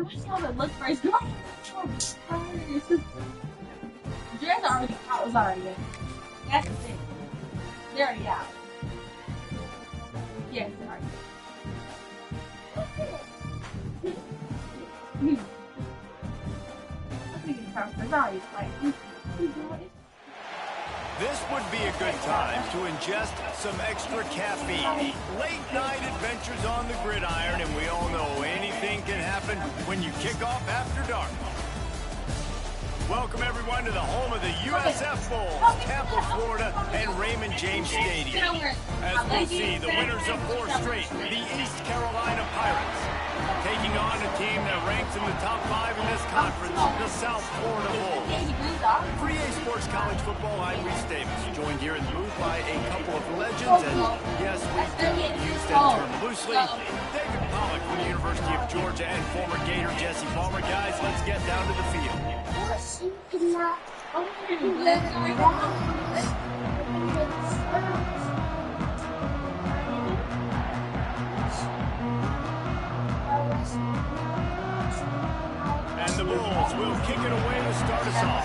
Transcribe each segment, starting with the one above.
just want to look for his girl. Dre's already out. Was already in. That's the thing. They're already out. Yes, they're already out. This would be a good time to ingest some extra caffeine. Late night adventures on the gridiron, and we all know anything can happen when you kick off after dark. Welcome everyone to the home of the USF Bowl, Tampa, Florida, and Raymond James Stadium. As we'll see, the winners of 4 straight, the East Carolina Pirates, taking on a team that ranks in the top 5 in this conference, the South Florida Bowl. For EA Sports College Football, I'm Reese Davis, joined here in the booth by a couple of legends, and yes, we do use that term loosely. David Pollock from the University of Georgia and former Gator Jesse Palmer. Guys, let's get down to the field. And the Bulls will kick it away to start us off.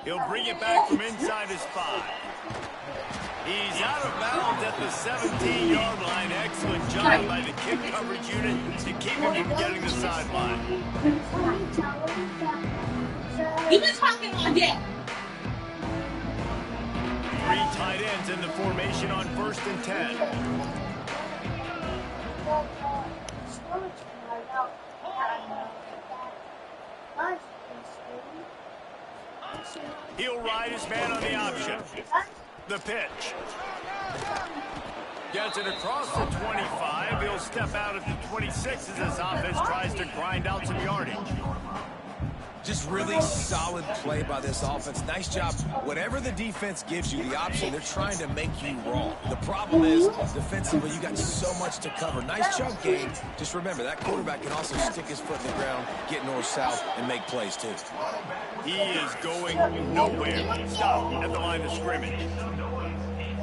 He'll bring it back from inside his 5. He's out of bounds at the 17-yard line. Excellent job by the kick coverage unit to keep him from getting the sideline. You've been talking all day. 3 tight ends in the formation on 1st and 10. He'll ride his man on the option. The pitch. Gets it across the 25. He'll step out at the 26 as this offense tries to grind out some yardage. Just really solid play by this offense. Nice job. Whatever the defense gives you, the option, they're trying to make you wrong. The problem is, defensively, you got so much to cover. Nice chunk game. Just remember, that quarterback can also stick his foot in the ground, get north-south, and make plays, too. He is going nowhere. Stop at the line of scrimmage.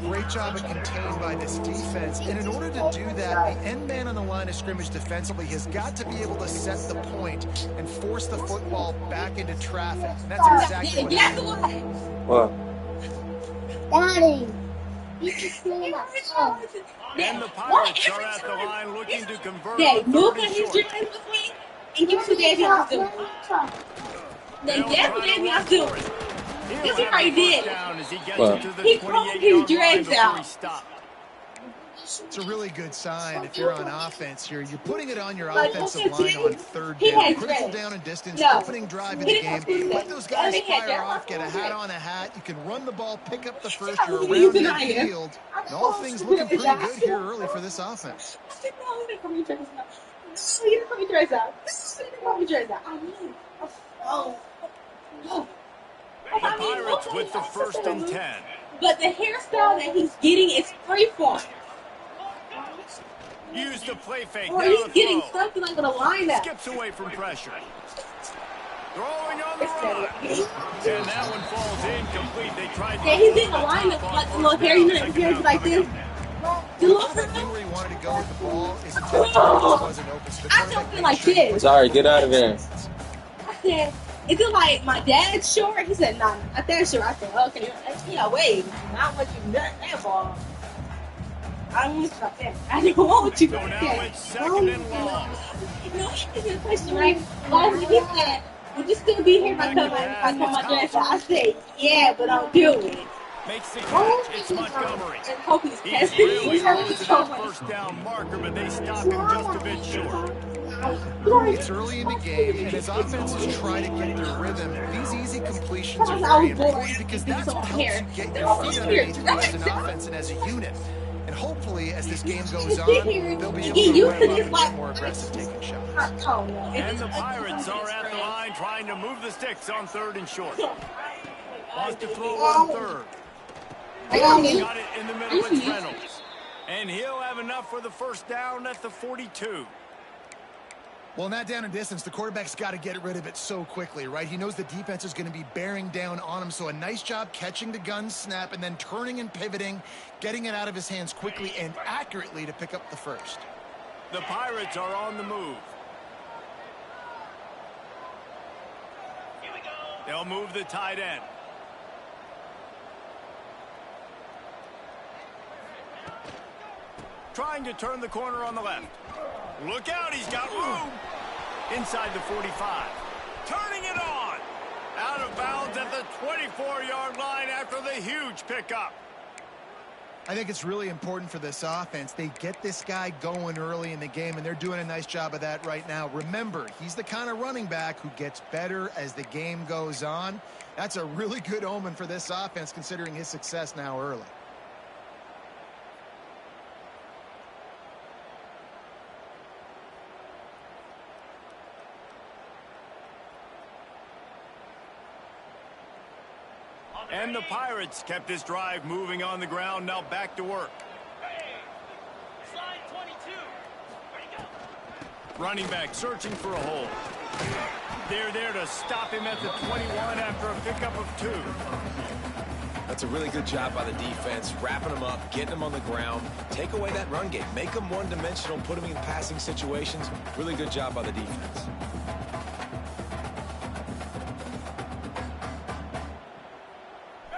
Great job of contained by this defense. And in order to do that, the end man on the line of scrimmage defensively has got to be able to set the point and force the football back into traffic. And that's exactly what happened. What? Daddy. And the Pirates are at the line looking to convert. Dad, look at his drive with me and give it to Daddy on the That's what Daddy on the This is what he did. He pulled his dreads out. It's a really good sign if you're on offense here. You're putting it on your offensive line on 3rd down. Critical down and distance, opening drive in the game. Let those guys fire off, get a hat on a hat. You can run the ball, pick up the first. You're around the field. And all things looking pretty good here early for this offense. The Pirates with the 1st and 10. But the hairstyle that he's getting is free for him. Use the play fake. Or he's getting something like with a lineup. Skips away from pressure. Throwing on the run. And that one falls incomplete. They tried to he's in the lineup like a little hair, like this. Where he wanted to go with the ball is wasn't open. I don't feel like this. Sorry, get out of there. I said, is it like my dad's short? He said, nah, not that short. I said, okay, yeah, wait. Not what you done that ball. I don't want you like that. I don't want you like that. So now it's 2nd and long. No, he did a question, right? Last week he said, would you still be here if I cut my dress out? I said, yeah, but I'll do it. Makes the catch. It's Montgomery. And hope he's He's really close to that 1st down marker, but they stop him just a bit short. It's early in the game, and as offenses try to get their rhythm, these easy completions are very important because that's what helps you get your feet underneath you as an offense and as a unit. And hopefully, as this game goes on, they'll be able to run a bit more aggressive taking shots. And the Pirates are at the line trying to move the sticks on 3rd and short. Wants to throw on 3rd. Got it in the middle. It's Reynolds. And he'll have enough for the 1st down at the 42. Well, in that down and distance, the quarterback's got to get rid of it so quickly, right? He knows the defense is going to be bearing down on him, so a nice job catching the gun snap and then turning and pivoting, getting it out of his hands quickly and accurately to pick up the first. The Pirates are on the move. They'll move the tight end. Trying to turn the corner on the left. Look out, he's got room. Inside the 45. Turning it on. Out of bounds at the 24-yard line after the huge pickup. I think it's really important for this offense. They get this guy going early in the game, and they're doing a nice job of that right now. Remember, he's the kind of running back who gets better as the game goes on. That's a really good omen for this offense, considering his success now early. And the Pirates kept this drive moving on the ground. Now back to work. Slide 22. Running back searching for a hole. They're there to stop him at the 21 after a pickup of 2. That's a really good job by the defense, wrapping them up, getting them on the ground. Take away that run game. Make them one-dimensional, put them in passing situations. Really good job by the defense.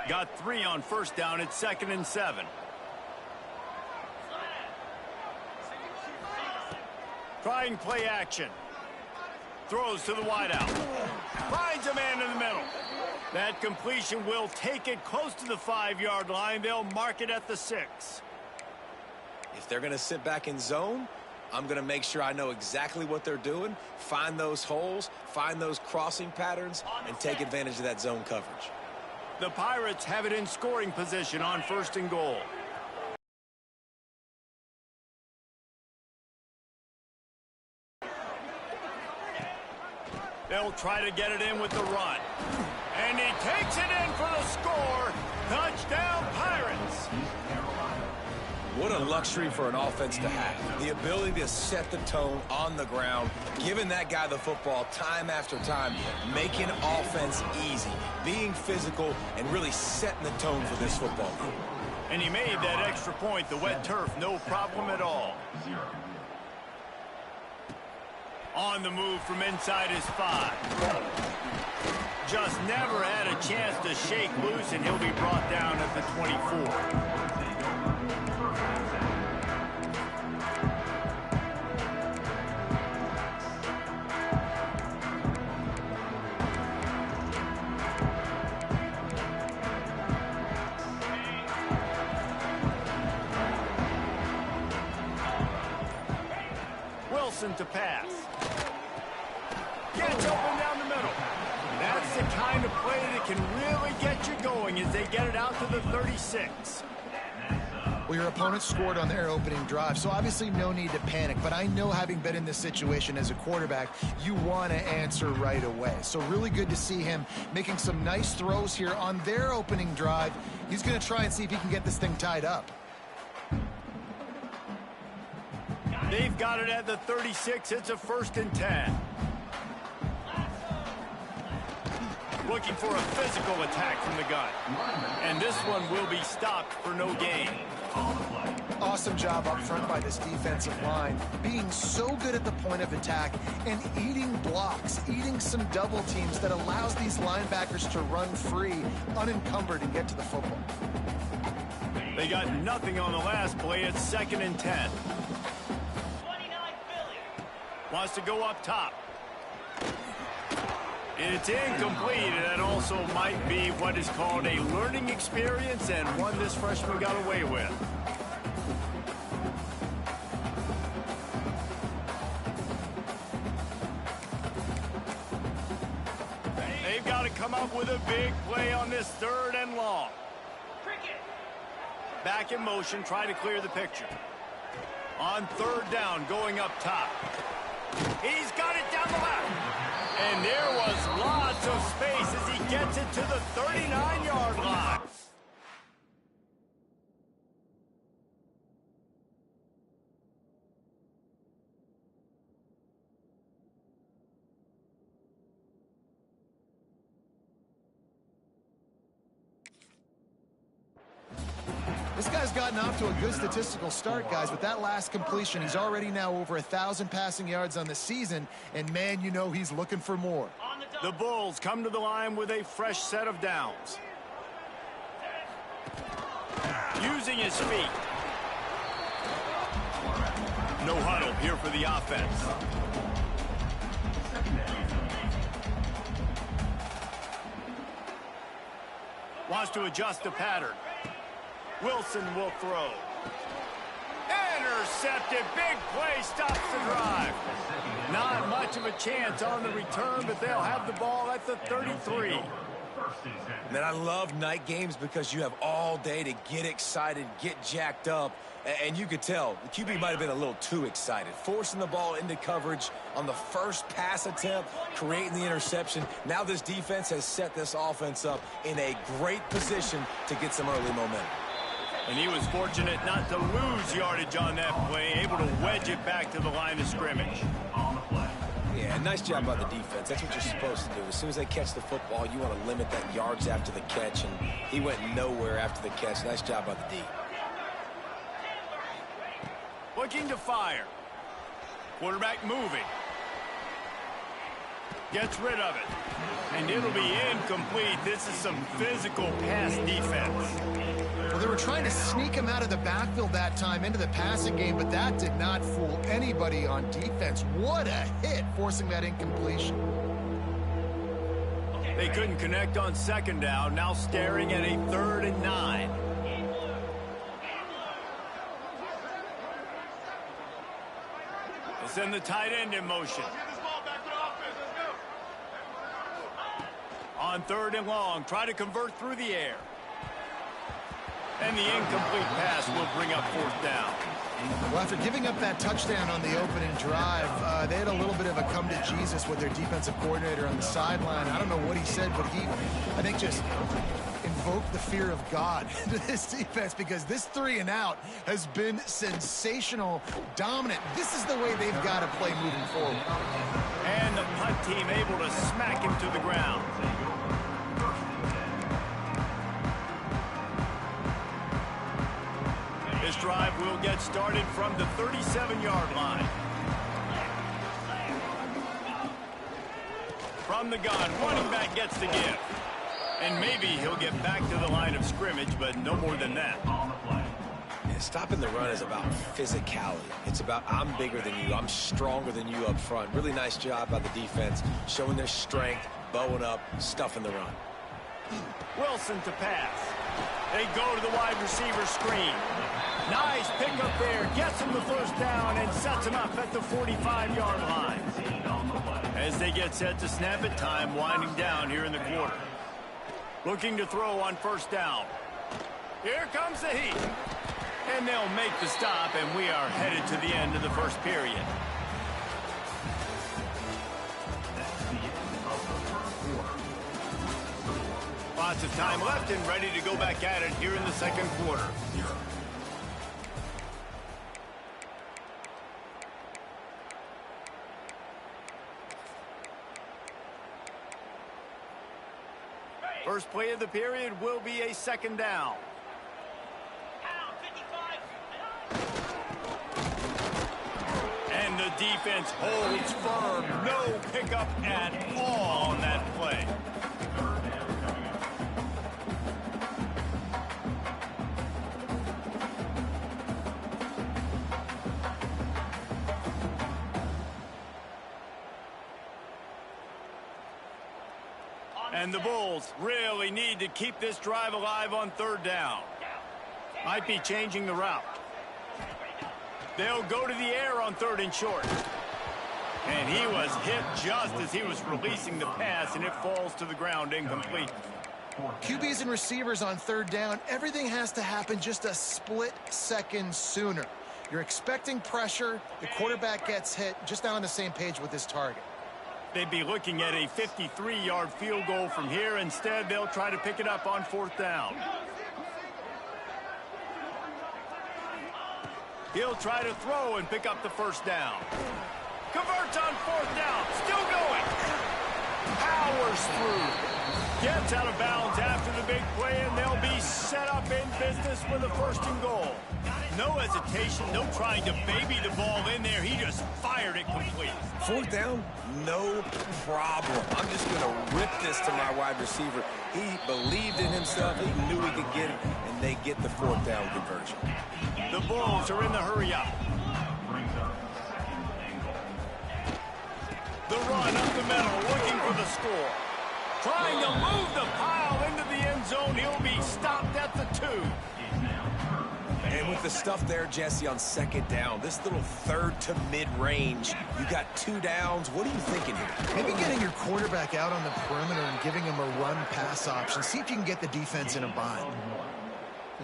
Got 3 on first down. It's 2nd and 7. Trying play action. Throws to the wideout. Finds a man in the middle. That completion will take it close to the 5-yard line. They'll mark it at the 6. If they're going to sit back in zone, I'm going to make sure I know exactly what they're doing, find those holes, find those crossing patterns, and take advantage of that zone coverage. The Pirates have it in scoring position on 1st and goal. They'll try to get it in with the run. And he takes it in for the score. Touchdown, Pirates. What a luxury for an offense to have. The ability to set the tone on the ground, giving that guy the football time after time, making offense easy, being physical, and really setting the tone for this football game. And he made that extra point, the wet turf, no problem at all. On the move from inside his 5. Just never had a chance to shake loose, and he'll be brought down at the 24. To pass. Gets open down the middle. That's the kind of play that can really get you going as they get it out to the 36. Well, your opponent scored on their opening drive, so obviously no need to panic. But I know, having been in this situation as a quarterback, you want to answer right away. So really good to see him making some nice throws here on their opening drive. He's going to try and see if he can get this thing tied up. They've got it at the 36. It's a 1st and 10. Looking for a physical attack from the gun. And this one will be stopped for no gain. Awesome job up front by this defensive line, being so good at the point of attack and eating blocks, eating some double teams that allows these linebackers to run free, unencumbered, and get to the football. They got nothing on the last play. It's 2nd and 10. Wants to go up top. It's incomplete, and that also might be what is called a learning experience, and one this freshman got away with. They've got to come up with a big play on this 3rd and long. Back in motion, try to clear the picture. On 3rd down, going up top. He's got it down the left. And there was lots of space as he gets it to the 39-yard line. This guy's gotten off to a good statistical start, guys. With that last completion, he's already now over 1,000 passing yards on the season, and man, you know he's looking for more. The Bulls come to the line with a fresh set of downs. Using his feet. No huddle here for the offense. Wants to adjust the pattern. Wilson will throw. Intercepted. Big play. Stops the drive. Not much of a chance on the return, but they'll have the ball at the 33. Man, I love night games because you have all day to get excited, get jacked up, and you could tell the QB might have been a little too excited. Forcing the ball into coverage on the first pass attempt, creating the interception. Now this defense has set this offense up in a great position to get some early momentum. And he was fortunate not to lose yardage on that play, able to wedge it back to the line of scrimmage. Yeah, nice job by the defense. That's what you're supposed to do. As soon as they catch the football, you want to limit that yards after the catch, and he went nowhere after the catch. Nice job by the D. Looking to fire. Quarterback moving. Gets rid of it. And it'll be incomplete. This is some physical pass defense. Well, they were trying to sneak him out of the backfield that time into the passing game, but that did not fool anybody on defense. What a hit, forcing that incompletion. They couldn't connect on second down. Now staring at a 3rd and 9. They send the tight end in motion. On 3rd and long, try to convert through the air. And the incomplete pass will bring up 4th down. Well, after giving up that touchdown on the opening drive, they had a little bit of a come to Jesus with their defensive coordinator on the sideline. I don't know what he said, but he, I think, just invoked the fear of God into this defense, because this 3 and out has been sensational, dominant. This is the way they've got to play moving forward. And the punt team able to smack him to the ground. This drive will get started from the 37-yard line. From the gun, running back gets the give. And maybe he'll get back to the line of scrimmage, but no more than that. Yeah, stopping the run is about physicality. It's about I'm bigger than you, I'm stronger than you up front. Really nice job by the defense, showing their strength, bowing up, stuffing the run. Wilson to pass. They go to the wide receiver screen. Nice pickup there, gets him the 1st down and sets him up at the 45-yard line. As they get set to snap it, time winding down here in the quarter. Looking to throw on 1st down. Here comes the heat. And they'll make the stop, and we are headed to the end of the 1st period. Lots of time left and ready to go back at it here in the 2nd quarter. First play of the period will be a 2nd down. And the defense holds firm. No pickup at all on that play. And the Bulls really need to keep this drive alive on 3rd down. Might be changing the route. They'll go to the air on 3rd and short. And he was hit just as he was releasing the pass, and it falls to the ground incomplete. QBs and receivers on 3rd down, everything has to happen just a split second sooner. You're expecting pressure, the quarterback gets hit, just now on the same page with his target. They'd be looking at a 53-yard field goal from here. Instead, they'll try to pick it up on 4th down. He'll try to throw and pick up the 1st down. Converts on 4th down. Still going. Powers through. Gets out of bounds after the big play, and they'll be set up in business with a 1st and goal. No hesitation, no trying to baby the ball in there. He just fired it complete. 4th down, no problem. I'm just going to rip this to my wide receiver. He believed in himself. He knew he could get it, and they get the 4th down conversion. The Bulls are in the hurry-up. The run up the middle, looking for the score. Trying to move the pile into the end zone. He'll be stopped at the 2. And with the stuff there, Jesse, on 2nd down, this little 3rd to mid-range, you got 2 downs. What are you thinking here? Maybe getting your quarterback out on the perimeter and giving him a run-pass option. See if you can get the defense in a bind.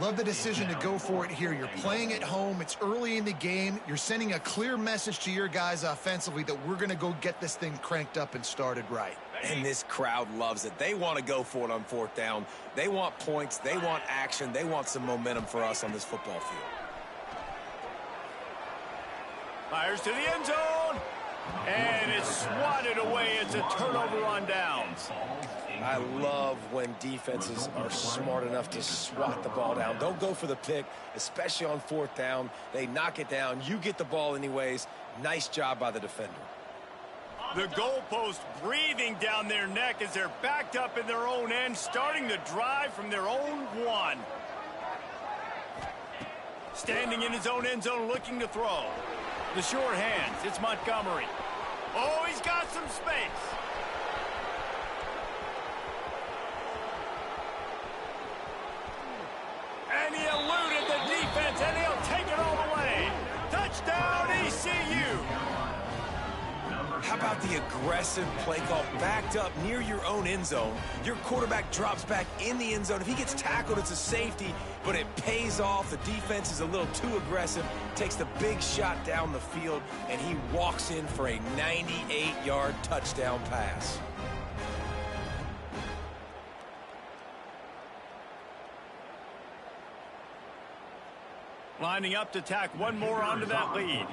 Love the decision to go for it here. You're playing at home. It's early in the game. You're sending a clear message to your guys offensively that we're going to go get this thing cranked up and started right. And this crowd loves it. They want to go for it on 4th down. They want points. They want action. They want some momentum for us on this football field. Fires to the end zone. And it's swatted away. It's a turnover on downs. I love when defenses are smart enough to swat the ball down. Don't go for the pick, especially on 4th down. They knock it down. You get the ball anyways. Nice job by the defender. The goalpost breathing down their neck as they're backed up in their own end, starting the drive from their own 1. Standing in his own end zone, looking to throw. The short hands, it's Montgomery. Oh, he's got some space. And he eluded the defense, and he'll take it all the way. Touchdown, ECU. How about the aggressive play call backed up near your own end zone? Your quarterback drops back in the end zone. If he gets tackled, it's a safety, but it pays off. The defense is a little too aggressive, takes the big shot down the field, and he walks in for a 98-yard touchdown pass. Lining up to tack one more onto that lead.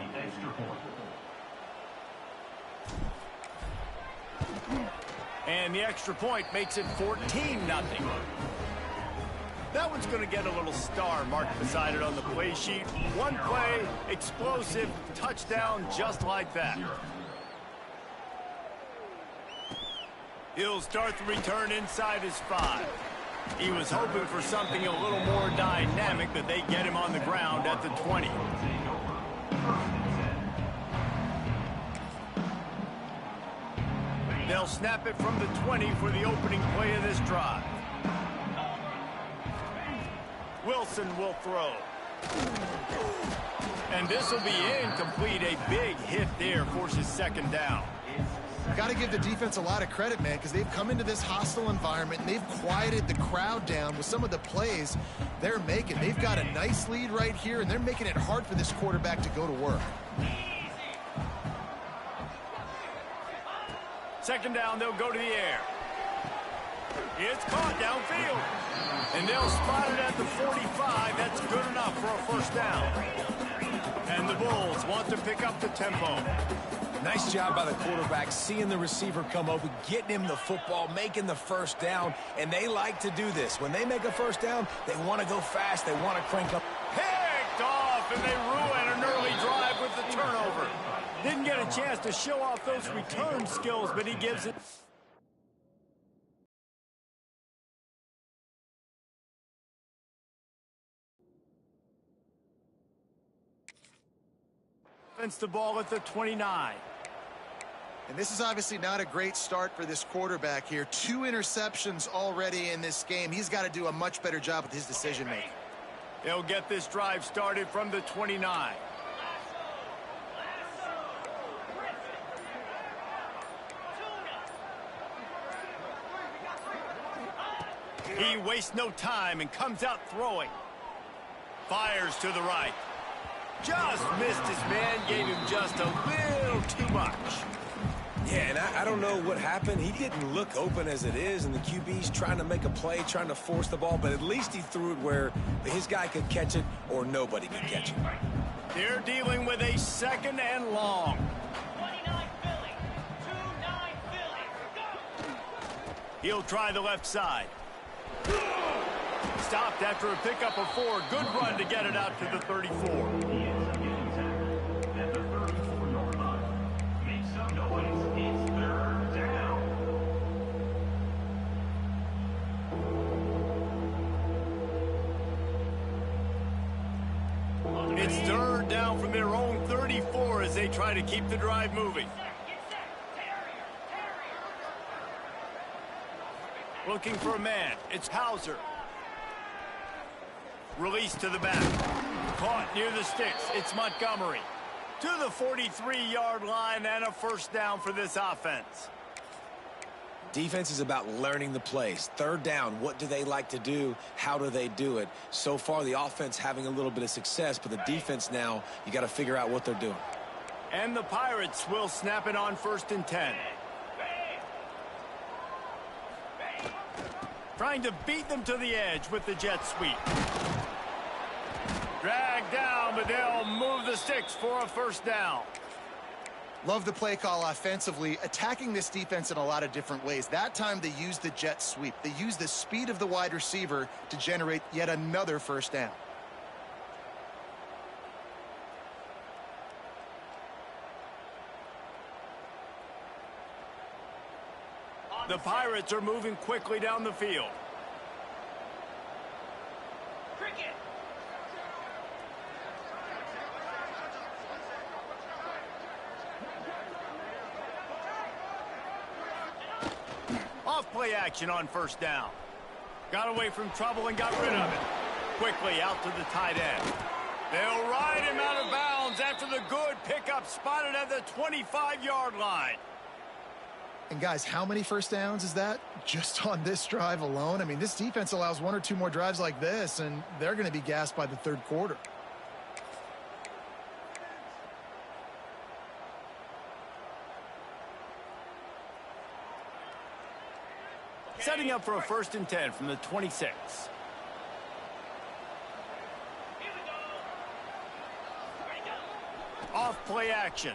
And the extra point makes it 14-0. That one's going to get a little star marked beside it on the play sheet. One play, explosive, touchdown just like that. He'll start the return inside his 5. He was hoping for something a little more dynamic, but they get him on the ground at the 20. They'll snap it from the 20 for the opening play of this drive. Wilson will throw. And this will be incomplete. A big hit there forces 2nd down. Got to give the defense a lot of credit, man, because they've come into this hostile environment and they've quieted the crowd down with some of the plays they're making. They've got a nice lead right here, and they're making it hard for this quarterback to go to work. 2nd down, they'll go to the air. It's caught downfield. And they'll spot it at the 45. That's good enough for a 1st down. And the Bulls want to pick up the tempo. Nice job by the quarterback, seeing the receiver come open, getting him the football, making the 1st down. And they like to do this. When they make a 1st down, they want to go fast. They want to crank up. Picked off, and they ruin an early drive with the turnover. Didn't get a chance to show off those return skills, but he gives it. Fence the ball at the 29. And this is obviously not a great start for this quarterback here. 2 interceptions already in this game. He's got to do a much better job with his decision-making. They'll get this drive started from the 29. He wastes no time and comes out throwing. Fires to the right. Just missed his man, gave him just a little too much. Yeah, and I don't know what happened. He didn't look open as it is, and the QB's trying to make a play, trying to force the ball, but at least he threw it where his guy could catch it or nobody could catch it. They're dealing with a 2nd and long. He'll try the left side. Stopped after a pickup of 4. Good run to get it out to the 34. It's third down from their own 34 as they try to keep the drive moving. Looking for a man. It's Hauser. Release to the back. Caught near the sticks. It's Montgomery. To the 43-yard line and a first down for this offense. Defense is about learning the plays. Third down, what do they like to do? How do they do it? So far, the offense having a little bit of success, but the defense now, you got to figure out what they're doing. And the Pirates will snap it on 1st and 10. Trying to beat them to the edge with the jet sweep. Dragged down, but they'll move the sticks for a first down. Love the play call offensively, attacking this defense in a lot of different ways. That time they used the jet sweep. They used the speed of the wide receiver to generate yet another first down. The Pirates are moving quickly down the field. Off play action on first down. Got away from trouble and got rid of it. Quickly out to the tight end. They'll ride him out of bounds after the good pickup spotted at the 25-yard line. And guys, how many first downs is that just on this drive alone? I mean, this defense allows 1 or 2 more drives like this, and they're going to be gassed by the third quarter. Setting up for a 1st and 10 from the 26. Off play action.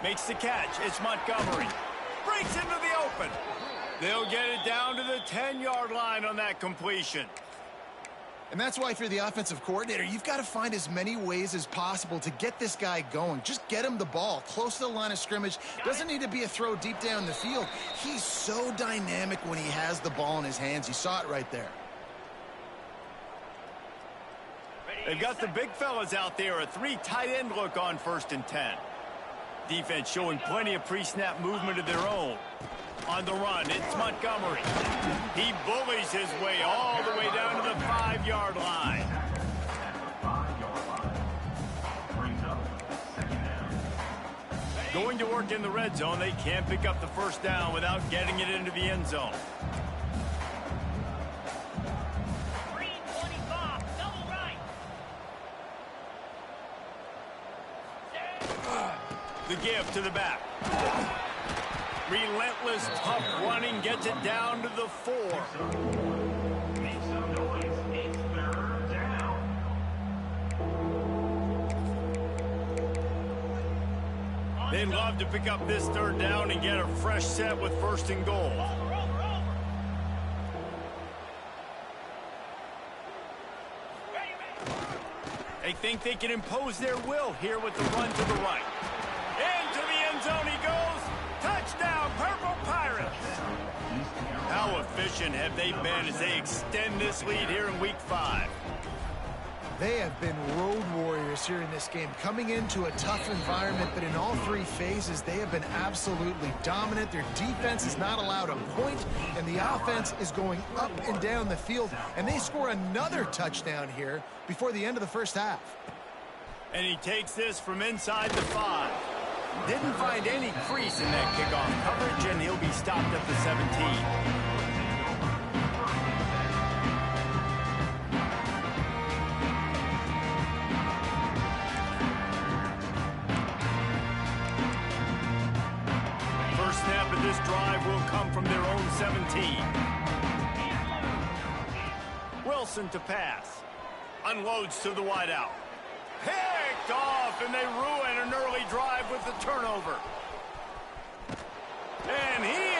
Makes the catch. It's Montgomery. Breaks into the open. They'll get it down to the 10-yard line on that completion. And that's why if you're the offensive coordinator, you've got to find as many ways as possible to get this guy going. Just get him the ball close to the line of scrimmage. Doesn't need to be a throw deep down the field. He's so dynamic when he has the ball in his hands. You saw it right there. They've got the big fellas out there. A 3 tight end look on 1st and 10. Defense showing plenty of pre-snap movement of their own. On the run, it's Montgomery. He bullies his way all the way down to the 5-yard line. Going to work in the red zone, they can't pick up the first down without getting it into the end zone. The give to the back. Relentless, tough running gets it down to the 4. Make some noise. It's 3rd down. They'd love to pick up this 3rd down and get a fresh set with 1st and goal. They think they can impose their will here with the run to the right. Into the end zone he goes. Touchdown, Purple Pirates. How efficient have they been as they extend this lead here in Week 5? They have been road warriors here in this game, coming into a tough environment, but in all 3 phases, they have been absolutely dominant. Their defense is not allowed a point, and the offense is going up and down the field, and they score another touchdown here before the end of the first half. And he takes this from inside the 5. Didn't find any crease in that kickoff coverage, and he'll be stopped at the 17. Snap of this drive will come from their own 17. Wilson to pass. Unloads to the wideout. Picked off, and they ruin an early drive with the turnover. And he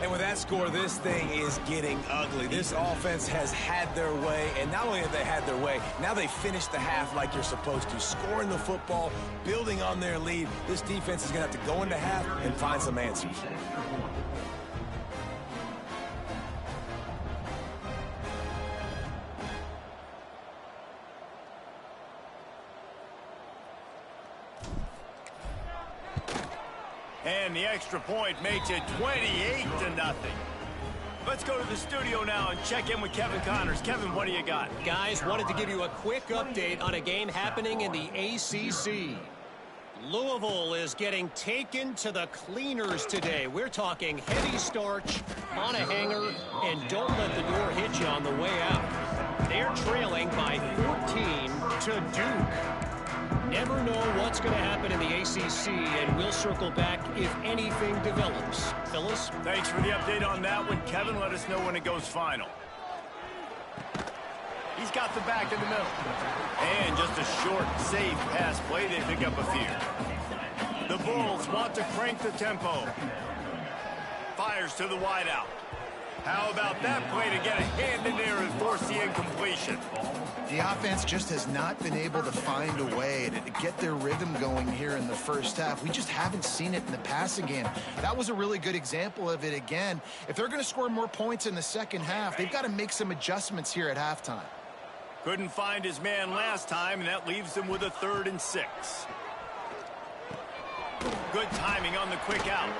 And with that score, this thing is getting ugly. This offense has had their way, and not only have they had their way, now they finished the half like you're supposed to, scoring the football, building on their lead. This defense is going to have to go into half and find some answers. And the extra point makes it 28-0. Let's go to the studio now and check in with Kevin Connors. Kevin, what do you got? Guys, wanted to give you a quick update on a game happening in the ACC. Louisville is getting taken to the cleaners today. We're talking heavy starch on a hanger, and don't let the door hit you on the way out. They're trailing by 14 to Duke. Never know what's going to happen in the ACC, and we'll circle back if anything develops. Phyllis? Thanks for the update on that one, Kevin. Let us know when it goes final. He's got the back in the middle. And just a short, safe pass play. They pick up a few. The Bulls want to crank the tempo. Fires to the wideout. How about that play to get a hand in there and force the incompletion? The offense just has not been able to find a way to get their rhythm going here in the first half. We just haven't seen it in the passing game. That was a really good example of it again. If they're going to score more points in the second half, they've got to make some adjustments here at halftime. Couldn't find his man last time, and that leaves them with a 3rd and 6. Good timing on the quick out.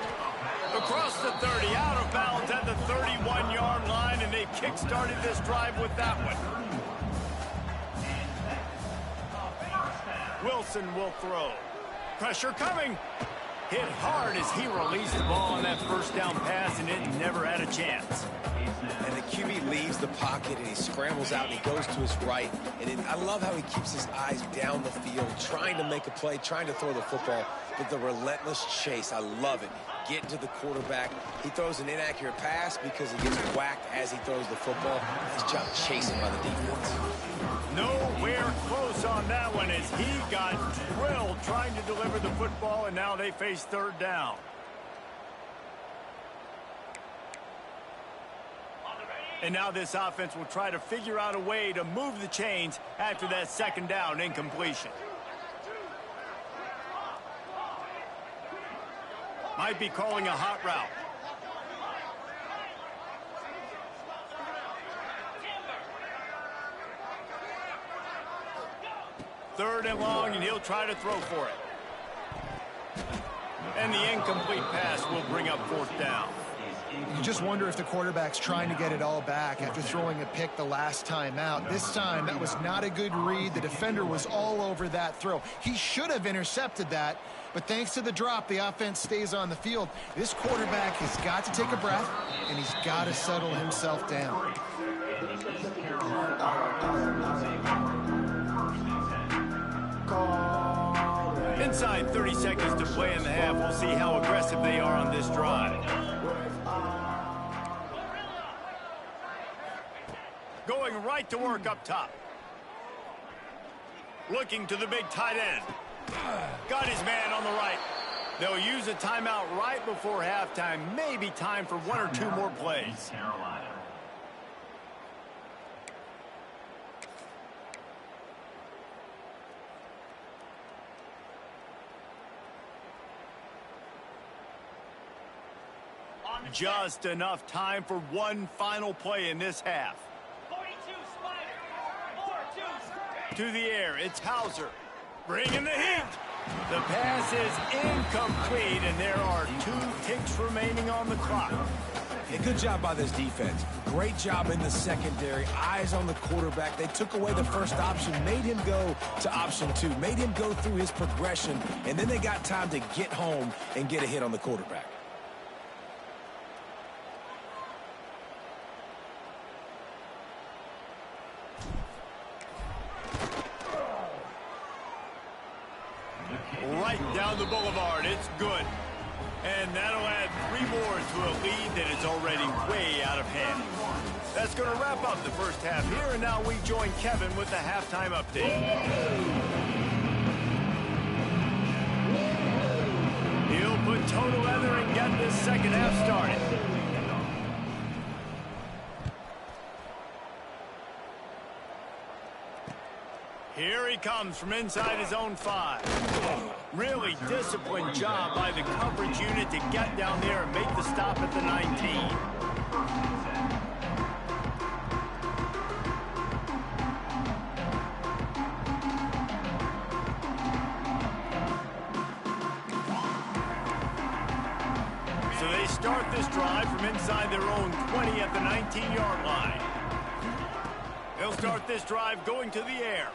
Across the 30, out of bounds at the 31-yard line, and they kick-started this drive with that one. Wilson will throw. Pressure coming. Hit hard as he released the ball on that first down pass, and it never had a chance. And the QB leaves the pocket, and he scrambles out, and he goes to his right. And I love how he keeps his eyes down the field, trying to make a play, trying to throw the football. But the relentless chase, I love it. Getting to the quarterback. He throws an inaccurate pass because he gets whacked as he throws the football. Nice job chasing by the defense. Nowhere close on that one as he got drilled trying to deliver the football, and now they face 3rd down. And now this offense will try to figure out a way to move the chains after that 2nd down incompletion. Might be calling a hot route. Third and long, and he'll try to throw for it. And the incomplete pass will bring up 4th down. You just wonder if the quarterback's trying to get it all back after throwing a pick the last time out. This time, that was not a good read. The defender was all over that throw. He should have intercepted that, but thanks to the drop, the offense stays on the field. This quarterback has got to take a breath, and he's got to settle himself down. Inside 30 seconds to play in the half. We'll see how aggressive they are on this drive. Going right to work up top. Looking to the big tight end. Got his man on the right. They'll use a timeout right before halftime. Maybe time for 1 or 2 more plays. Just enough time for one final play in this half. 42 Spider. 4-2. To the air, it's Hauser. Bringing the heat. The pass is incomplete, and there are 2 ticks remaining on the clock. Hey, good job by this defense. Great job in the secondary. Eyes on the quarterback. They took away the first option, made him go to option 2, made him go through his progression, and then they got time to get home and get a hit on the quarterback. Right down the boulevard. It's good. And that'll add 3 more to a lead that is already way out of hand. That's going to wrap up the first half here, and now we join Kevin with the halftime update. He'll put total leather and get this second half started. Here he comes from inside his own 5. Really disciplined job by the coverage unit to get down there and make the stop at the 19. So they start this drive from inside their own 20 at the 19-yard line. They'll start this drive going to the air.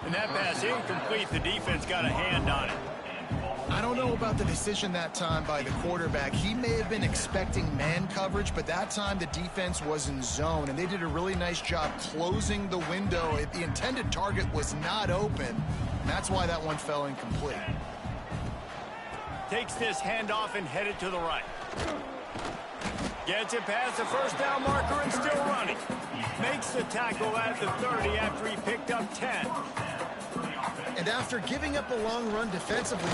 And that pass incomplete. The defense got a hand on it. I don't know about the decision that time by the quarterback. He may have been expecting man coverage, but that time the defense was in zone, and they did a really nice job closing the window. The intended target was not open, and that's why that one fell incomplete. Takes this handoff and headed to the right. Gets it past the first down marker and still running. Makes the tackle at the 30 after he picked up 10. And after giving up a long run defensively.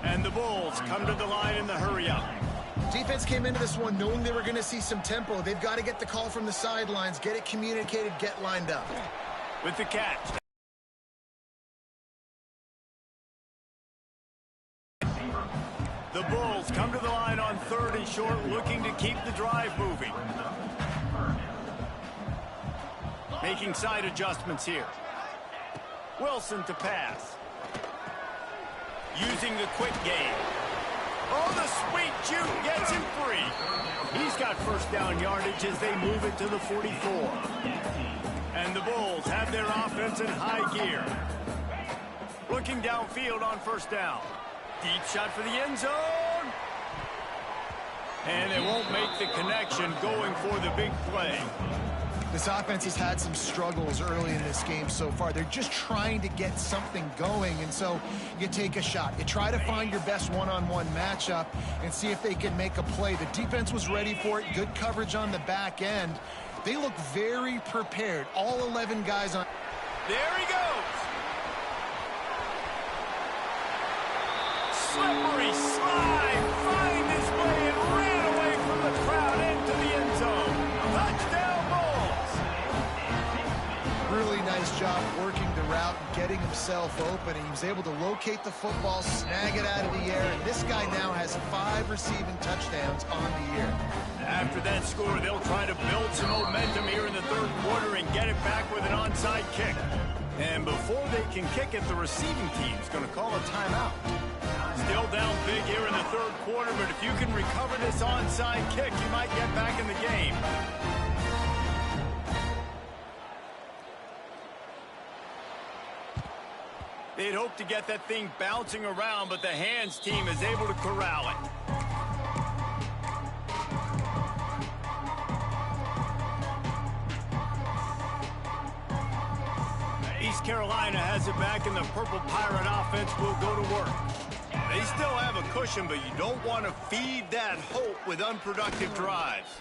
And the Bulls come to the line in the hurry-up. Defense came into this one knowing they were going to see some tempo. They've got to get the call from the sidelines, get it communicated, get lined up. With the catch. The Bulls come to the line on 3rd and short, looking to keep the drive moving. Making side adjustments here. Wilson to pass. Using the quick game. Oh, the sweet juke gets him free. He's got first down yardage as they move it to the 44. And the Bulls have their offense in high gear. Looking downfield on first down. Deep shot for the end zone. And they won't make the connection going for the big play. This offense has had some struggles early in this game so far. They're just trying to get something going, and so you take a shot. You try to find your best one-on-one matchup and see if they can make a play. The defense was ready for it. Good coverage on the back end. They look very prepared. All 11 guys on. There he goes. Slippery slide, find his way and ran away from the crowd into the end zone. Touchdown Bulls. Really nice job working the route and getting himself open. And he was able to locate the football, snag it out of the air, and this guy now has 5 receiving touchdowns on the year. After that score, they'll try to build some momentum here in the 3rd quarter and get it back with an onside kick. And before they can kick it, the receiving team's going to call a timeout. Still down big here in the 3rd quarter, but if you can recover this onside kick, you might get back in the game. They'd hope to get that thing bouncing around, but the hands team is able to corral it. East Carolina has it back, and the Purple Pirate offense will go to work. They still have a cushion, but you don't want to feed that hope with unproductive drives.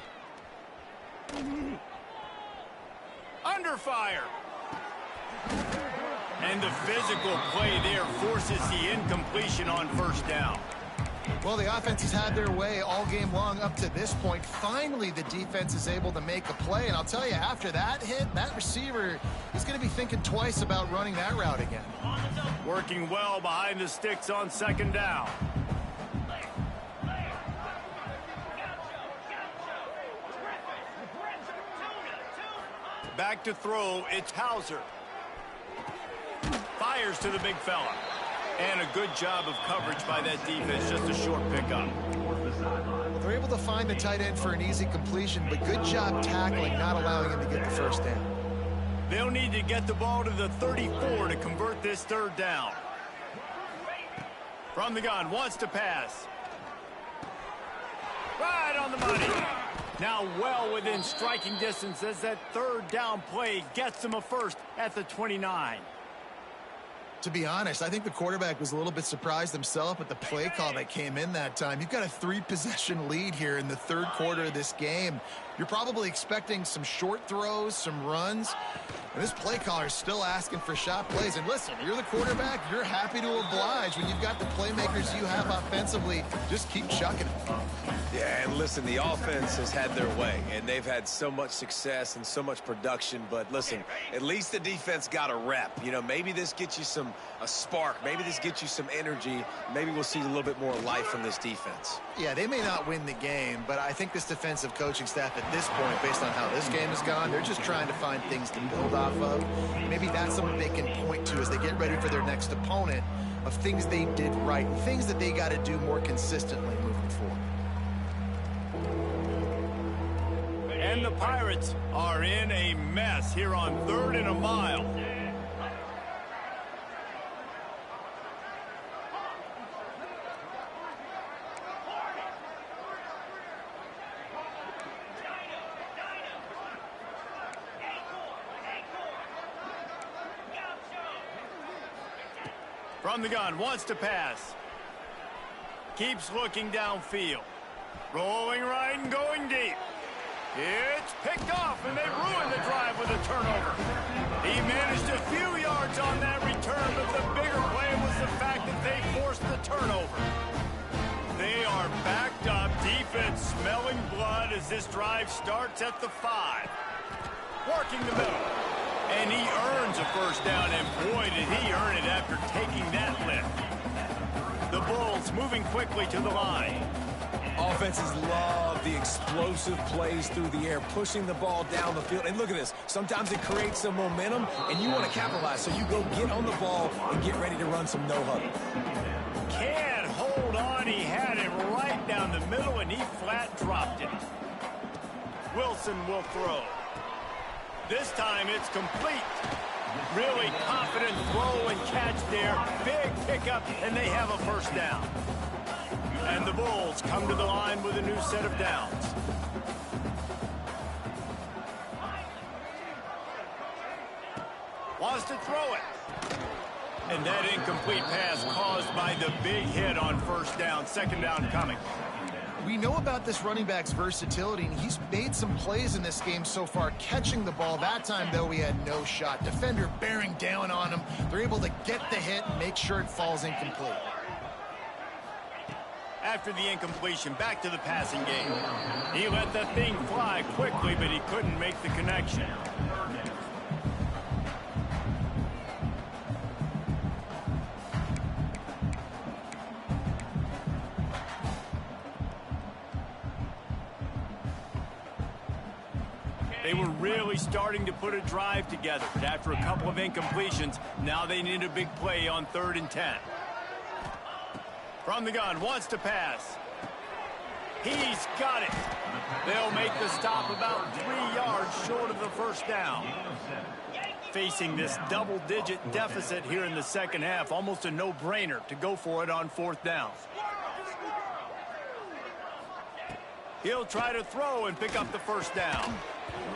Under fire. And the physical play there forces the incompletion on first down. Well, the offense has had their way all game long up to this point. Finally, the defense is able to make a play. And I'll tell you, after that hit, that receiver is going to be thinking twice about running that route again. Working well behind the sticks on 2nd down. Back to throw, it's Hauser. Fires to the big fella. And a good job of coverage by that defense, just a short pickup. They're able to find the tight end for an easy completion, but good job tackling, not allowing him to get the first down. They'll need to get the ball to the 34 to convert this 3rd down. From the gun, wants to pass. Right on the money. Now well within striking distance as that 3rd down play gets them a first at the 29. To be honest, I think the quarterback was a little bit surprised himself at the play call that came in that time. You've got a 3-possession lead here in the 3rd quarter of this game. You're probably expecting some short throws, some runs. And this play caller is still asking for shot plays. And listen, you're the quarterback. You're happy to oblige when you've got the playmakers you have offensively. Just keep chucking it. Yeah, and listen, the offense has had their way, and they've had so much success and so much production. But listen, at least the defense got a rep. You know, maybe this gets you a spark. Maybe this gets you some energy. Maybe we'll see a little bit more life from this defense. Yeah, they may not win the game, but I think this defensive coaching staff at this point, based on how this game has gone, they're just trying to find things to build off of. Maybe that's something they can point to as they get ready for their next opponent, of things they did right, things that they got to do more consistently moving forward. And the Pirates are in a mess here on 3rd and a mile. From the gun, wants to pass. Keeps looking downfield. Rolling right and going deep. It's picked off, and they ruined the drive with a turnover. He managed a few yards on that return, but the bigger play was the fact that they forced the turnover. They are backed up, defense smelling blood as this drive starts at the 5. Working the middle. And he earns a first down, and boy, did he earn it after taking that lift. The Bulls moving quickly to the line. Offenses love the explosive plays through the air, pushing the ball down the field. And look at this. Sometimes it creates some momentum, and you want to capitalize. So you go get on the ball and get ready to run some no-huddle. Can't hold on. He had it right down the middle, and he flat dropped it. Wilson will throw. This time it's complete. Really confident throw and catch there. Big pickup, and they have a first down. And the Bulls come to the line with a new set of downs. Wants to throw it. And that incomplete pass caused by the big hit on first down. Second down coming. We know about this running back's versatility, and he's made some plays in this game so far, catching the ball. That time, though, he had no shot. Defender bearing down on him. They're able to get the hit and make sure it falls incomplete. After the incompletion, back to the passing game. He let that thing fly quickly, but he couldn't make the connection. They were really starting to put a drive together, but after a couple of incompletions, now they need a big play on 3rd and 10. From the gun, wants to pass. He's got it. They'll make the stop about 3 yards short of the first down. Facing this double-digit deficit here in the second half, almost a no-brainer to go for it on 4th down. He'll try to throw and pick up the first down.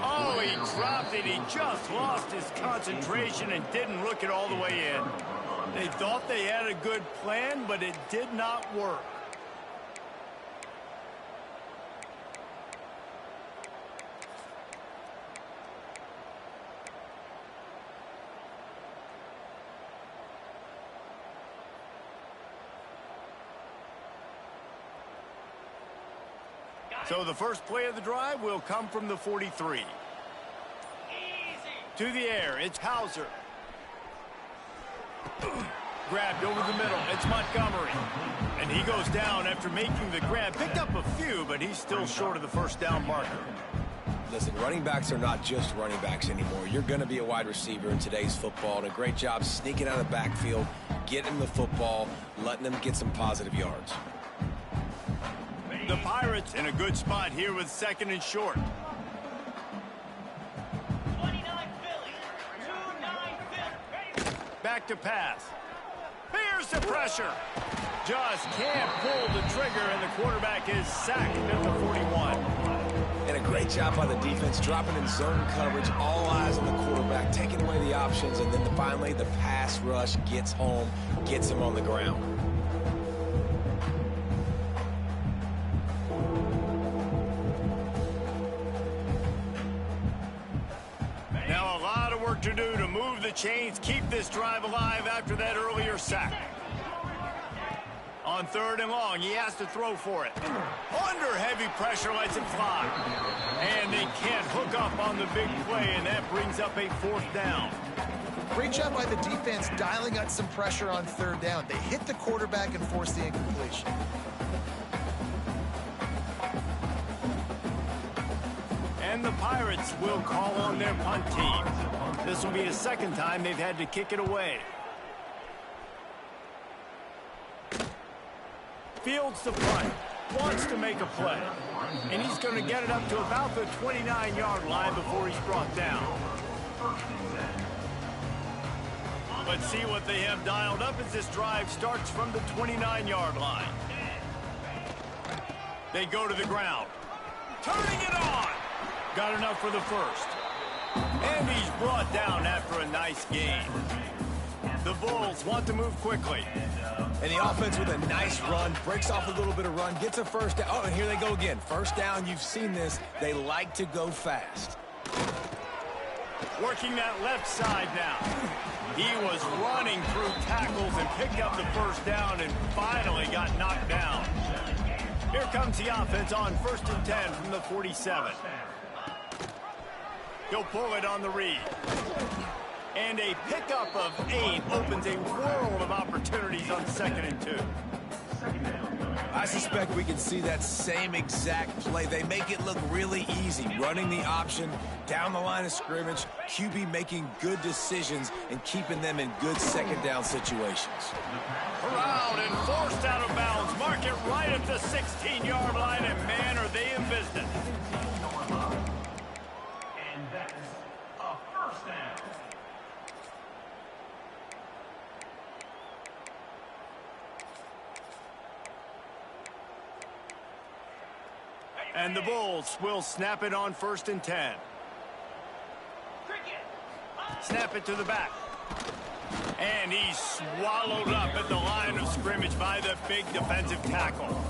Oh, he dropped it. He just lost his concentration and didn't look it all the way in. They thought they had a good plan, but it did not work. So the first play of the drive will come from the 43. To the air, it's Hauser. Grabbed over the middle, it's Montgomery. And he goes down after making the grab. Picked up a few, but he's still short of the first down marker. Listen, running backs are not just running backs anymore. You're going to be a wide receiver in today's football. And a great job sneaking out of the backfield, getting the football, letting them get some positive yards. The Pirates in a good spot here with 2nd and short. 29 Philly. 29 Philly. Back to pass. Here's the pressure. Just can't pull the trigger, and the quarterback is sacked at the 41. And a great job by the defense, dropping in zone coverage, all eyes on the quarterback, taking away the options, and then finally the pass rush gets home, gets him on the ground. work to do to move the chains, keep this drive alive after that earlier sack. On 3rd and long, he has to throw for it. Under heavy pressure, lets it fly. And they can't hook up on the big play, and that brings up a 4th down. Great job by the defense dialing up some pressure on 3rd down. They hit the quarterback and forced the incompletion. And the Pirates will call on their punt team. This will be the 2nd time they've had to kick it away. Fields the punt, wants to make a play, and he's going to get it up to about the 29-yard line before he's brought down. Let's see what they have dialed up as this drive starts from the 29-yard line. They go to the ground, turning it on. Got enough for the 1st. And he's brought down after a nice gain. The Bulls want to move quickly. And the offense with a nice run, breaks off a little bit of run, gets a 1st down. Oh, and here they go again. 1st down, you've seen this. They like to go fast. Working that left side now. He was running through tackles and picked up the 1st down and finally got knocked down. Here comes the offense on 1st and 10 from the 47. He'll pull it on the read. And a pickup of 8 opens a world of opportunities on 2nd and 2. I suspect we can see that same exact play. They make it look really easy, running the option down the line of scrimmage, QB making good decisions and keeping them in good 2nd down situations. Around and forced out of bounds. Mark it right at the 16-yard line, and man, are they in business. And that's a 1st down. And the Bulls will snap it on 1st and 10. Snap it to the back. And he's swallowed up at the line of scrimmage by the big defensive tackle.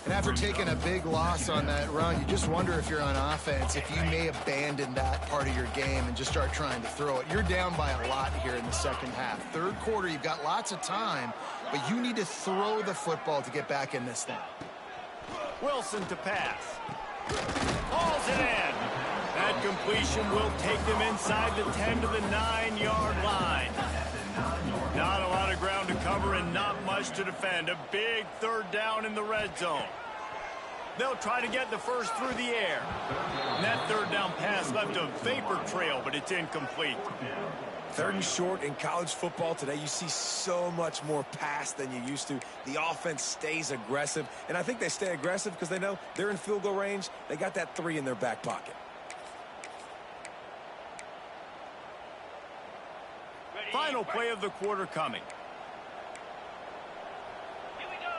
And after taking a big loss on that run, you just wonder if you're on offense, if you may abandon that part of your game and just start trying to throw it. You're down by a lot here in the 2nd half. 3rd quarter, you've got lots of time, but you need to throw the football to get back in this thing. Wilson to pass. Hauls it in. That completion will take them inside the 10 to the 9-yard line. Not a lot of ground to cover and not much to defend. A big 3rd down in the red zone. They'll try to get the 1st through the air. And that 3rd down pass left a vapor trail, but it's incomplete. 3rd and short in college football today, you see so much more pass than you used to. The offense stays aggressive, and I think they stay aggressive because they know they're in field goal range. They got that 3 in their back pocket. Final play of the quarter coming. Here we go.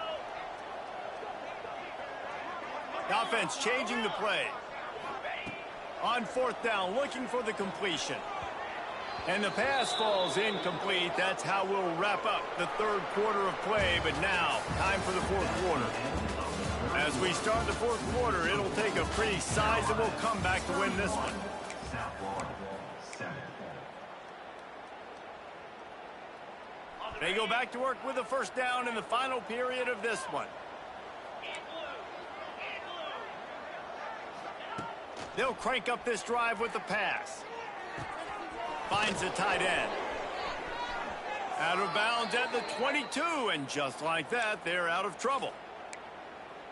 The offense changing the play. On 4th down, looking for the completion. And the pass falls incomplete. That's how we'll wrap up the 3rd quarter of play. But now, time for the 4th quarter. As we start the 4th quarter, it'll take a pretty sizable comeback to win this one. They go back to work with a 1st down in the final period of this one. They'll crank up this drive with the pass. Finds a tight end. Out of bounds at the 22, and just like that, they're out of trouble.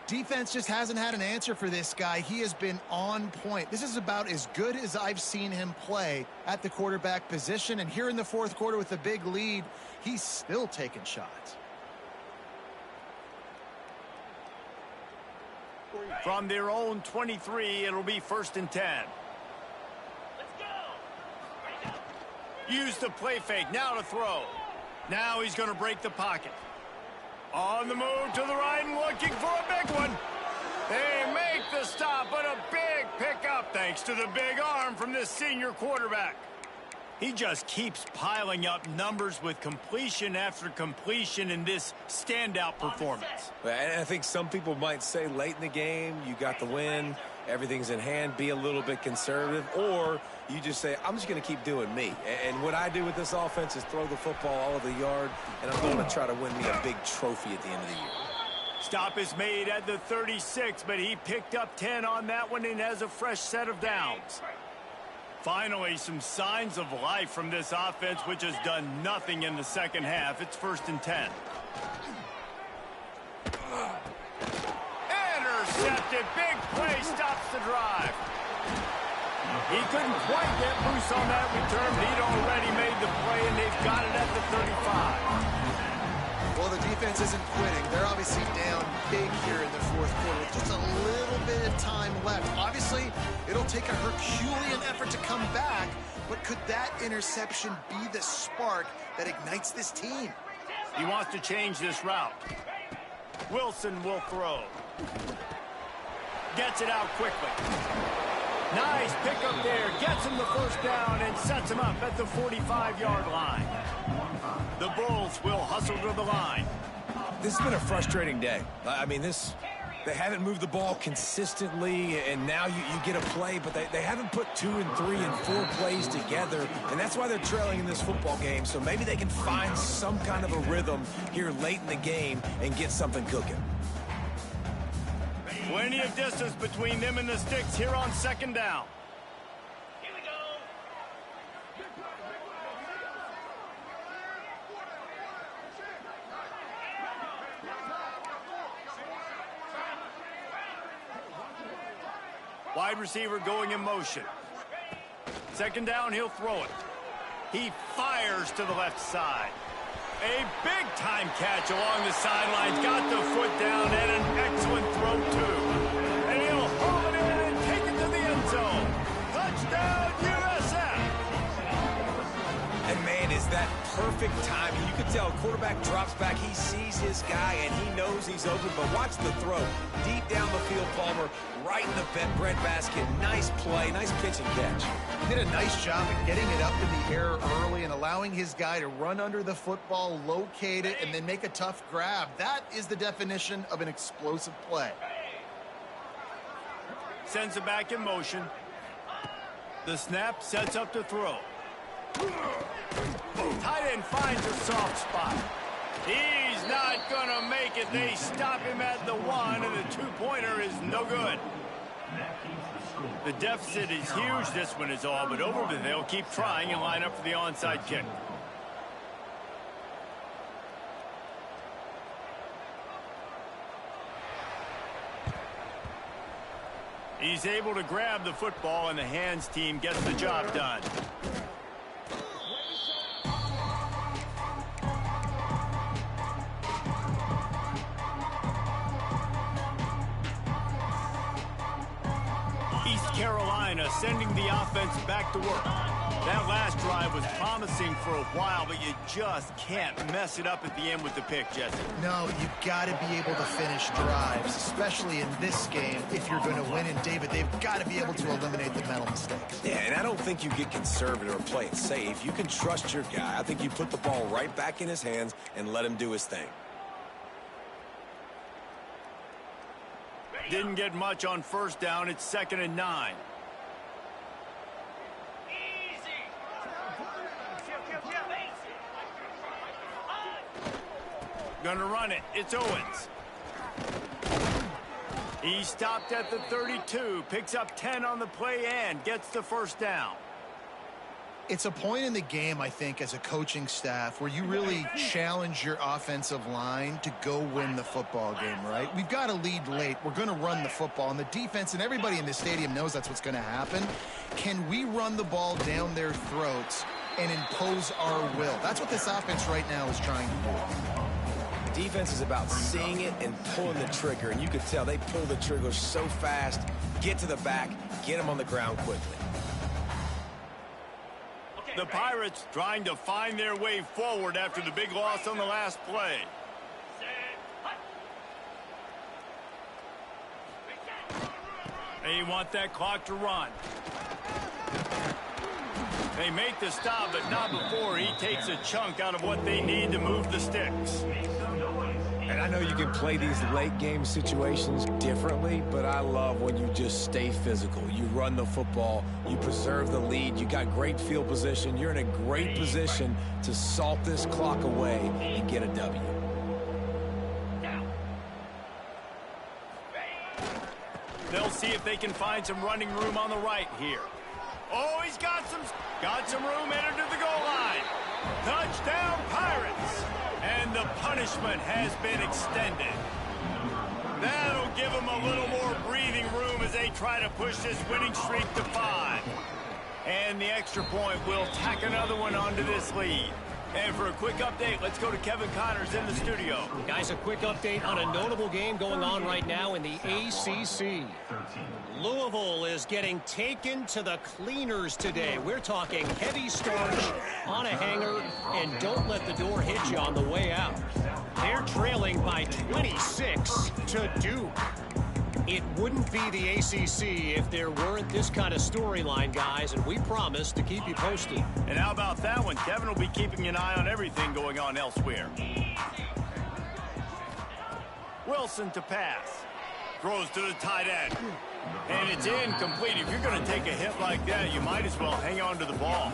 Defense just hasn't had an answer for this guy. He has been on point. This is about as good as I've seen him play at the quarterback position. And here in the 4th quarter with a big lead, he's still taking shots. From their own 23, it'll be 1st and 10. Use the play fake, now to throw. Now he's going to break the pocket. On the move to the right and looking for a big one. They make the stop, but a big pickup thanks to the big arm from this senior quarterback. He just keeps piling up numbers with completion after completion in this standout performance. And I think some people might say late in the game, you got the win. everything's in hand, be a little bit conservative, or you just say, I'm just going to keep doing me. And what I do with this offense is throw the football all over the yard, and I'm going to try to win me a big trophy at the end of the year. Stop is made at the 36, but he picked up 10 on that one and has a fresh set of downs. Finally, some signs of life from this offense, which has done nothing in the second half. It's 1st and 10. Intercepted. Big play stops the drive. He couldn't quite get loose on that return, but he'd already made the play, and they've got it at the 35. Well, the defense isn't quitting. They're obviously down big here in the fourth quarter with just a little bit of time left. Obviously, it'll take a Herculean effort to come back, but could that interception be the spark that ignites this team? He wants to change this route. Wilson will throw. Gets it out quickly. Nice pickup there. Gets him the first down and sets him up at the 45-yard line. The Bulls will hustle to the line. This has been a frustrating day. I mean, they haven't moved the ball consistently, and now you get a play, but they haven't put 2 and 3 and 4 plays together, and that's why they're trailing in this football game. So maybe they can find some kind of a rhythm here late in the game and get something cooking. Plenty of distance between them and the sticks here on 2nd down. Here we go. Wide receiver going in motion. 2nd down, he'll throw it. He fires to the left side. A big-time catch along the sidelines. Got the foot down and an excellent throw, too. And he'll haul it in and take it to the end zone. Touchdown, USF! And, man, is that perfect timing. You can tell quarterback drops back. He sees his guy, and he knows he's open. But watch the throw. Deep down the field, Palmer, right in the breadbasket. Nice play, nice pitch and catch. He did a nice job at getting it up in the air early and allowing his guy to run under the football, locate it, and then make a tough grab. That is the definition of an explosive play. Sends it back in motion. The snap sets up to throw. Tight end finds a soft spot. He's not going to make it. They stop him at the 1, and the 2-pointer is no good. The deficit is huge. This one is all but over, but they'll keep trying and line up for the onside kick. He's able to grab the football, and the hands team gets the job done. Carolina sending the offense back to work. That last drive was promising for a while, but you just can't mess it up at the end with the pick, Jesse. No, you've got to be able to finish drives, especially in this game. If you're going to win, and David, they've got to be able to eliminate the mental mistakes. Yeah, and I don't think you get conservative or play it safe. You can trust your guy. I think you put the ball right back in his hands and let him do his thing. Didn't get much on 1st down. It's 2nd and 9. Gonna run it. It's Owens. He stopped at the 32. Picks up 10 on the play and gets the 1st down. It's a point in the game, I think, as a coaching staff where you really challenge your offensive line to go win the football game, right? We've got to lead late. We're going to run the football. And the defense and everybody in the stadium knows that's what's going to happen. Can we run the ball down their throats and impose our will? That's what this offense right now is trying to do. Defense is about seeing it and pulling the trigger. And you could tell they pull the trigger so fast, get to the back, get them on the ground quickly. The Pirates trying to find their way forward after the big loss on the last play. They want that clock to run. They make the stop, but not before he takes a chunk out of what they need to move the sticks. Make some noise And I know you can play these late game situations differently, but I love when you just stay physical. You run the football, you preserve the lead, you got great field position, you're in a great position to salt this clock away and get a W. They'll see if they can find some running room on the right here. Oh, he's got some room headed to the goal line. Touchdown, Pirates! And the punishment has been extended. That'll give them a little more breathing room as they try to push this winning streak to 5. And the extra point will tack another one onto this lead. And for a quick update, let's go to Kevin Connors in the studio. Guys, a quick update on a notable game going on right now in the ACC. Louisville is getting taken to the cleaners today. We're talking heavy starch on a hanger, and don't let the door hit you on the way out. They're trailing by 26 to Duke. It wouldn't be the ACC if there weren't this kind of storyline, guys, and we promise to keep you posted. And how about that one? Kevin will be keeping an eye on everything going on elsewhere. Wilson to pass. Throws to the tight end. And it's incomplete. If you're going to take a hit like that, you might as well hang on to the ball.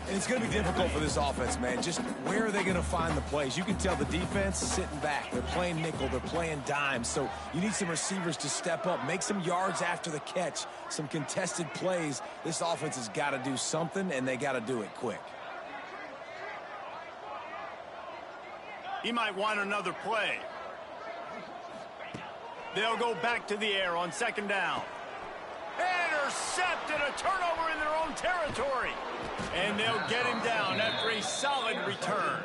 And it's going to be difficult for this offense, man. Just where are they going to find the plays? You can tell the defense sitting back. They're playing nickel. They're playing dime. So you need some receivers to step up, make some yards after the catch, some contested plays. This offense has got to do something, and they got to do it quick. He might want another play. They'll go back to the air on second down. Intercepted, a turnover in their own territory. And they'll get him down after a solid return.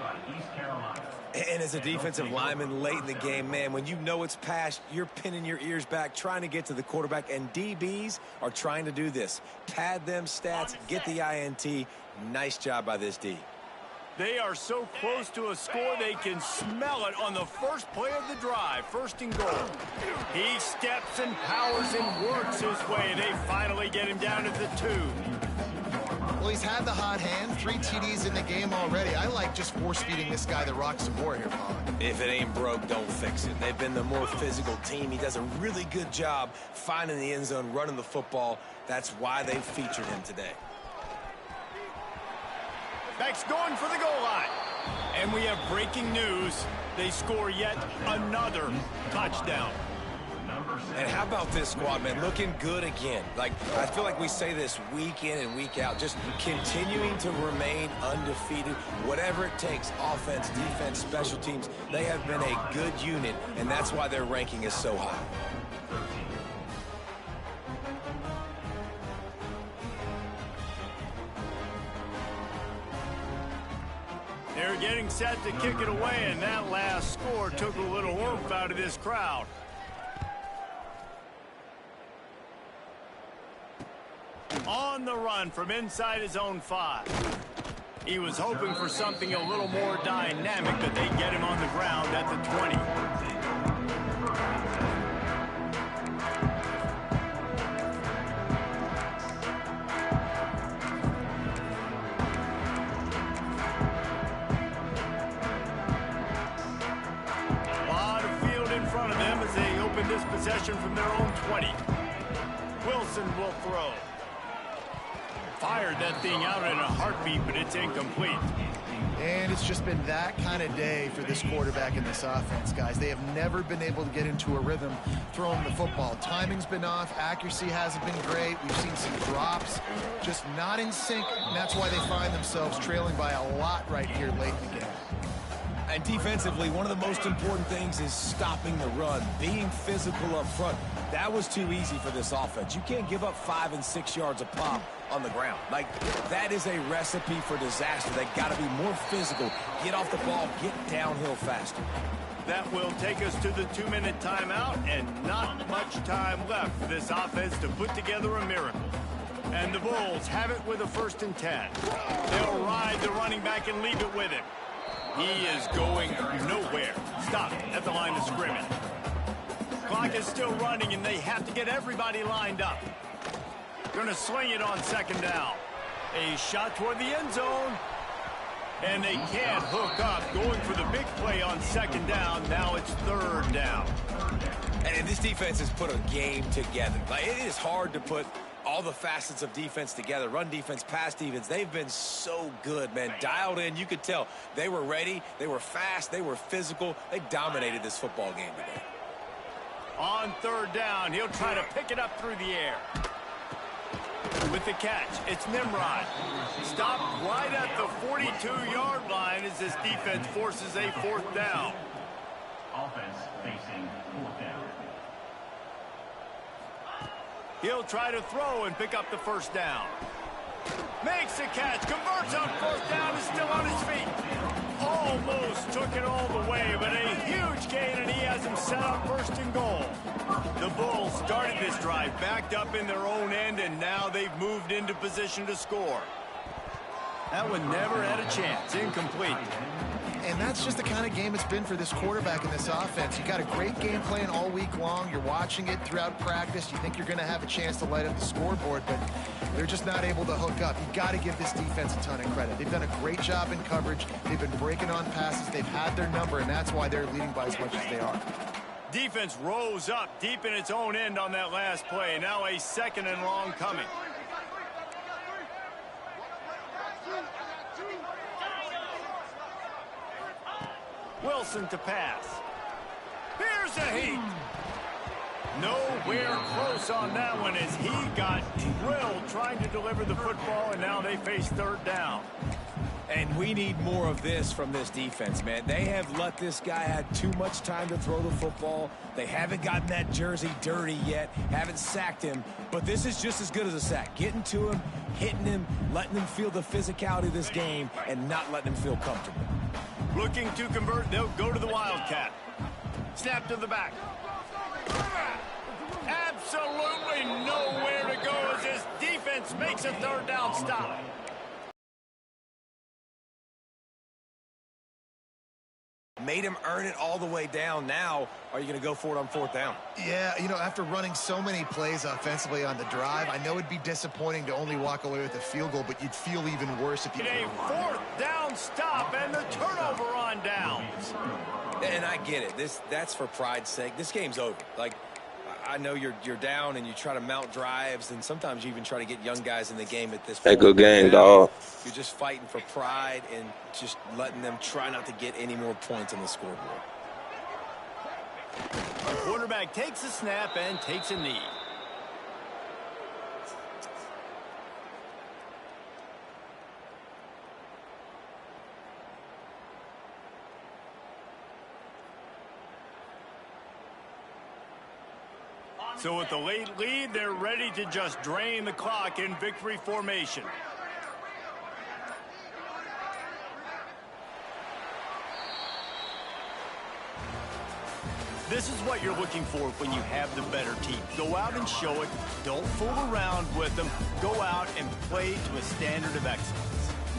And as a defensive lineman late in the game, man, when you know it's past, you're pinning your ears back, trying to get to the quarterback. And DBs are trying to do this. Pad them stats, get the INT. Nice job by this D. They are so close to a score, they can smell it on the first play of the drive. First and goal. He steps and powers and works his way. They finally get him down at the 2. Well, he's had the hot hand, 3 TDs in the game already. I like just force-feeding this guy the rock some more here, Paul. If it ain't broke, don't fix it. They've been the more physical team. He does a really good job finding the end zone, running the football. That's why they've featured him today. Beck's going for the goal line. And we have breaking news. They score yet another touchdown. And how about this squad, man? Looking good again. Like, I feel like we say this week in and week out, just continuing to remain undefeated. Whatever it takes, offense, defense, special teams, they have been a good unit, and that's why their ranking is so high. They're getting set to kick it away, and that last score took a little oomph out of this crowd. On the run from inside his own 5. He was hoping for something a little more dynamic, but they get him on the ground at the 20. This possession from their own 20. Wilson will throw. Fired that thing out in a heartbeat, but it's incomplete. And it's just been that kind of day for this quarterback in this offense, guys. They have never been able to get into a rhythm throwing the football. Timing's been off. Accuracy hasn't been great. We've seen some drops, just not in sync, and that's why they find themselves trailing by a lot right here late in the game. And defensively, one of the most important things is stopping the run, being physical up front. That was too easy for this offense. You can't give up 5 and 6 yards a pop on the ground. Like, that is a recipe for disaster. They got to be more physical, get off the ball, get downhill faster. That will take us to the 2-minute timeout, and not much time left for this offense to put together a miracle. And the Bulls have it with a 1st and 10. They'll ride the running back and leave it with him. He is going nowhere. Stop at the line of scrimmage. Clock is still running, and they have to get everybody lined up. Going to sling it on 2nd down. A shot toward the end zone. And they can't hook up, going for the big play on second down. Now it's third down. And this defense has put a game together. Like, it is hard to put all the facets of defense together. Run defense, pass defense. They've been so good, man. Dialed in. You could tell they were ready. They were fast. They were physical. They dominated this football game today. On third down, he'll try to pick it up through the air. With the catch, it's Nimrod. Stopped right at the 42-yard line as this defense forces a fourth down. Offense facing fourth down. He'll try to throw and pick up the first down. Makes the catch, converts on fourth down, is still on his feet. Almost took it all the way, but a huge gain, and he has him set up first and goal. The Bulls started this drive backed up in their own end, and now they've moved into position to score. That one never had a chance. Incomplete. And that's just the kind of game it's been for this quarterback in this offense. You got a great game plan all week long. You're watching it throughout practice. You think you're going to have a chance to light up the scoreboard, but they're just not able to hook up. You got to give this defense a ton of credit. They've done a great job in coverage. They've been breaking on passes. They've had their number, and that's why they're leading by as much as they are. Defense rose up deep in its own end on that last play. Now a second and long coming. Wilson to pass. Here's a heat. Nowhere close on that one as he got drilled trying to deliver the football, and now they face third down. And we need more of this from this defense, man. They have let this guy have too much time to throw the football. They haven't gotten that jersey dirty yet, haven't sacked him. But this is just as good as a sack. Getting to him, hitting him, letting him feel the physicality of this game, and not letting him feel comfortable. Looking to convert, they'll go to the Wildcat. Snap to the back. Absolutely nowhere to go as this defense makes a third down stop. Made him earn it all the way down. Now, are you going to go for it on fourth down? Yeah, you know, after running so many plays offensively on the drive, I know it'd be disappointing to only walk away with a field goal, but you'd feel even worse if you... A fourth down stop and the turnover on downs. And I get it. That's for pride's sake. This game's over. Like, I know you're down and you try to mount drives, and sometimes you even try to get young guys in the game at this point. Hey, good game, dog. You're just fighting for pride and just letting them try not to get any more points on the scoreboard. The quarterback takes a snap and takes a knee. So with the late lead, they're ready to just drain the clock in victory formation. This is what you're looking for when you have the better team. Go out and show it. Don't fool around with them. Go out and play to a standard of excellence.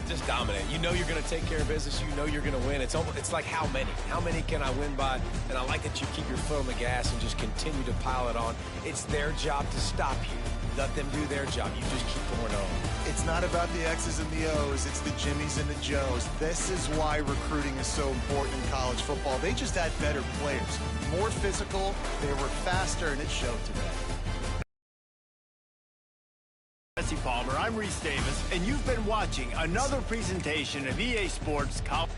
Just dominate. You know you're going to take care of business. You know you're going to win. It's like how many? How many can I win by? And I like that you keep your foot on the gas and just continue to pile it on. It's their job to stop you. Let them do their job. You just keep going on. It's not about the X's and the O's. It's the Jimmies and the Joes. This is why recruiting is so important in college football. They just had better players. More physical. They were faster, and it showed today. Palmer, I'm Reese Davis, and you've been watching another presentation of EA Sports College.